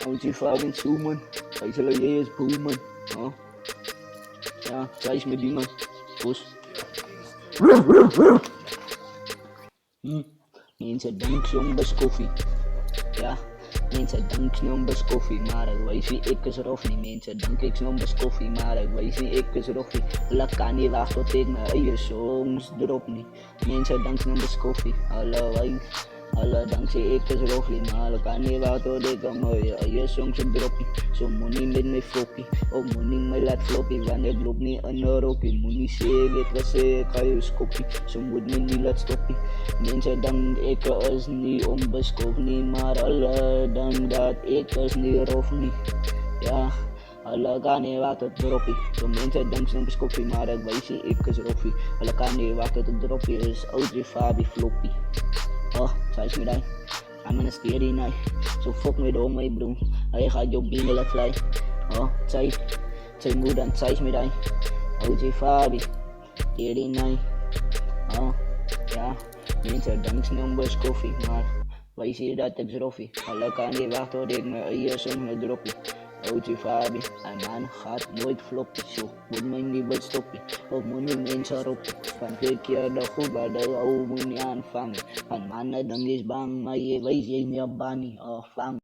OG Fabian Schumann, wij zullen je eens boemen. Oh. Ja, zij is met die man. Bos. Mensen dankzij best koffie. Ja, mensen dankzij best koffie. Maar ik weet niet, ik is roffie. Mensen dankzij best koffie. Maar ik weet niet, ik is roffie. Ik kan niet wachten tot ik mijn eigen songs drop niet. Mensen dankzij best koffie. Alle wijs. Alle dankzij ik is roffie. Maar ik kan niet wachten tot ik mijn eigen songs drop niet. Zo money met mijn floppy. Of money mij laat floppy. Want ik loop niet aan een rokkie. Money zeg het wat zeg ik ga je skoppie. Zo moet me niet laat stoppie. Mensen dank ik is niet onbeskoofd niet. Maar alle dank dat ik is niet rof niet. Ja, alle kan niet wachten tot droppie. Zo mensen dank zijn beskoffie. Maar ik weet niet ik is roffie. Alle kan niet wachten tot droppie. Is OG Fabi floppy. Oh, zij is middag. I'm in a scary night. So fuck me door my bro. Hij gaat je binnen laat fly. Oh, zij moet dan zij is middag. OG Fabi. Scary night. Oh, ja. Mensen dankzij een bus koffie. Maar wij zien dat ik roffie. Alle kan niet wachten tot ik mijn eigen song droppie. OG Fabi, een man gaat nooit floppy. Zo moet mij niet wat stoppie. Of moet niet mensen roppen. Van 2 keer de goed, maar de oude moet niet aanvangen. Van mannen dan is bang, maar je weet je niet op bani. Oh, vang.